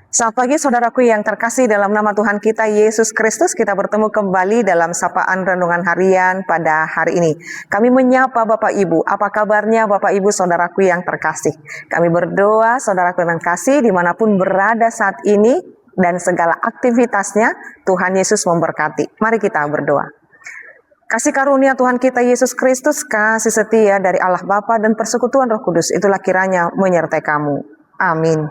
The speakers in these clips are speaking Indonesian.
Selamat pagi saudaraku yang terkasih dalam nama Tuhan kita Yesus Kristus. Kita bertemu kembali dalam sapaan renungan harian pada hari ini. Kami menyapa Bapak Ibu. Apa kabarnya Bapak Ibu saudaraku yang terkasih? Kami berdoa saudaraku yang terkasih dimanapun berada saat ini dan segala aktivitasnya Tuhan Yesus memberkati. Mari kita berdoa. Kasih karunia Tuhan kita Yesus Kristus, kasih setia dari Allah Bapa dan persekutuan Roh Kudus, itulah kiranya menyertai kamu. Amin.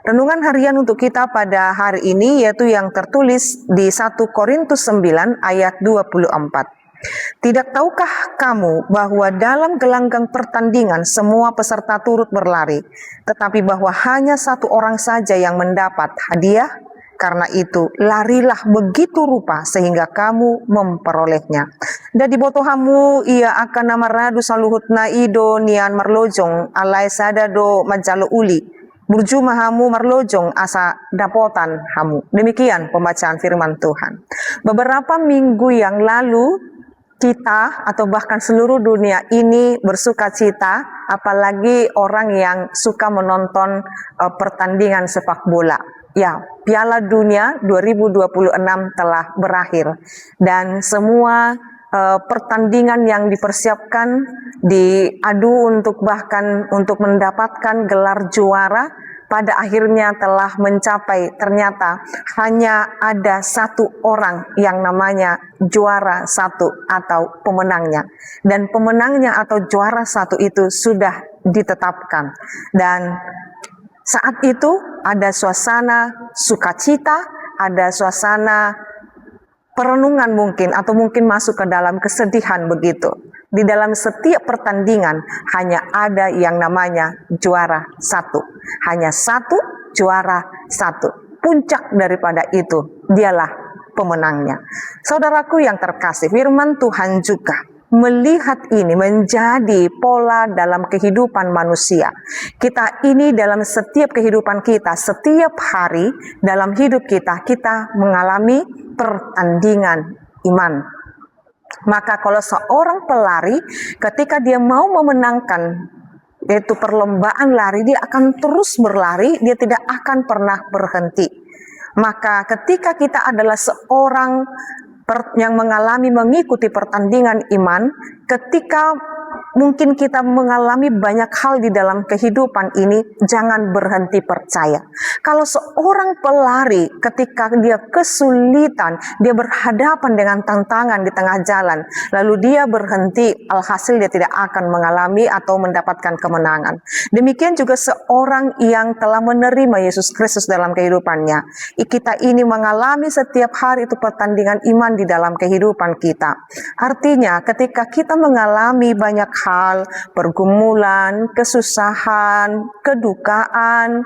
Renungan harian untuk kita pada hari ini yaitu yang tertulis di 1 Korintus 9 ayat 24. Tidak tahukah kamu bahwa dalam gelanggang pertandingan semua peserta turut berlari, tetapi bahwa hanya satu orang saja yang mendapat hadiah? Karena itu, larilah begitu rupa sehingga kamu memperolehnya. Dan di botohamu ia akan nama radu saluhut naido nian marlojong alai sadado majalo uli. Burjuma hamu marlojong asa dapotan hamu. Demikian pembacaan firman Tuhan. Beberapa minggu yang lalu kita atau bahkan seluruh dunia ini bersuka cita, apalagi orang yang suka menonton pertandingan sepak bola. Ya, Piala Dunia 2026 telah berakhir dan semua pertandingan yang dipersiapkan diadu untuk bahkan untuk mendapatkan gelar juara pada akhirnya telah mencapai, ternyata hanya ada satu orang yang namanya juara satu atau pemenangnya, dan pemenangnya atau juara satu itu sudah ditetapkan. Dan saat itu ada suasana sukacita, ada suasana perenungan mungkin, atau mungkin masuk ke dalam kesedihan begitu. Di dalam setiap pertandingan hanya ada yang namanya juara satu. Hanya satu juara satu. Puncak daripada itu dialah pemenangnya. Saudaraku yang terkasih, firman Tuhan juga melihat ini menjadi pola dalam kehidupan manusia. Kita ini dalam setiap kehidupan kita, setiap hari dalam hidup kita, kita mengalami pertandingan iman. Maka kalau seorang pelari ketika dia mau memenangkan yaitu perlombaan lari, dia akan terus berlari, dia tidak akan pernah berhenti. Maka ketika kita adalah seorang yang mengikuti pertandingan iman, ketika mungkin kita mengalami banyak hal di dalam kehidupan ini, jangan berhenti percaya. Kalau seorang pelari ketika dia kesulitan, dia berhadapan dengan tantangan di tengah jalan, lalu dia berhenti, alhasil dia tidak akan mengalami atau mendapatkan kemenangan. Demikian juga seorang yang telah menerima Yesus Kristus dalam kehidupannya. Kita ini mengalami setiap hari itu pertandingan iman di dalam kehidupan kita. Artinya ketika kita mengalami banyak hal, pergumulan, kesusahan, kedukaan,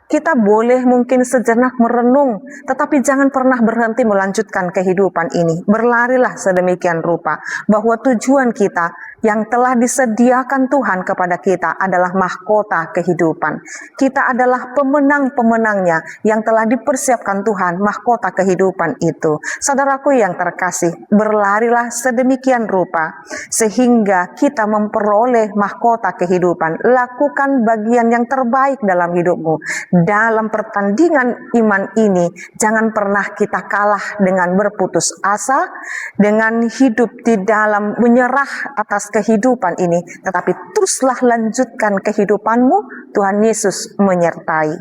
kita boleh mungkin sejenak merenung, tetapi jangan pernah berhenti melanjutkan kehidupan ini. Berlarilah sedemikian rupa bahwa tujuan kita yang telah disediakan Tuhan kepada kita adalah mahkota kehidupan. Kita adalah pemenang-pemenangnya yang telah dipersiapkan Tuhan, mahkota kehidupan itu. Saudaraku yang terkasih, berlarilah sedemikian rupa sehingga kita memperoleh mahkota kehidupan. Lakukan bagian yang terbaik dalam hidupmu. Dalam pertandingan iman ini, jangan pernah kita kalah dengan berputus asa, dengan hidup di dalam menyerah atas kehidupan ini, tetapi teruslah lanjutkan kehidupanmu, Tuhan Yesus menyertai.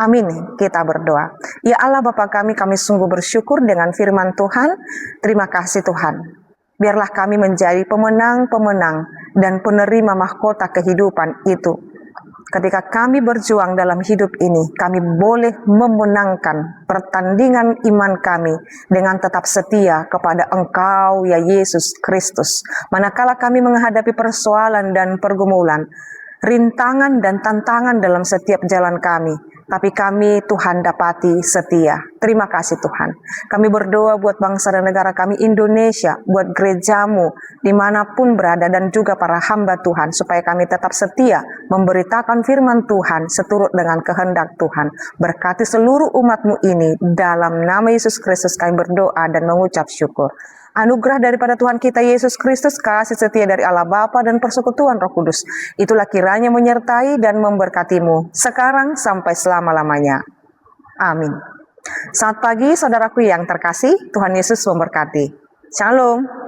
Amin, kita berdoa. Ya Allah Bapa kami sungguh bersyukur dengan firman Tuhan. Terima kasih Tuhan. Biarlah kami menjadi pemenang-pemenang dan penerima mahkota kehidupan itu. Ketika kami berjuang dalam hidup ini, kami boleh memenangkan pertandingan iman kami dengan tetap setia kepada Engkau, ya Yesus Kristus. Manakala kami menghadapi persoalan dan pergumulan, rintangan dan tantangan dalam setiap jalan kami, tapi kami Tuhan dapati setia. Terima kasih Tuhan. Kami berdoa buat bangsa dan negara kami Indonesia, buat gerejamu dimanapun berada, dan juga para hamba Tuhan, supaya kami tetap setia memberitakan firman Tuhan seturut dengan kehendak Tuhan. Berkati seluruh umatmu ini, dalam nama Yesus Kristus kami berdoa dan mengucap syukur. Anugerah daripada Tuhan kita Yesus Kristus, kasih setia dari Allah Bapa dan persekutuan Roh Kudus, itulah kiranya menyertai dan memberkatimu sekarang sampai selama-lamanya. Amin. Selamat pagi saudaraku yang terkasih, Tuhan Yesus memberkati. Shalom.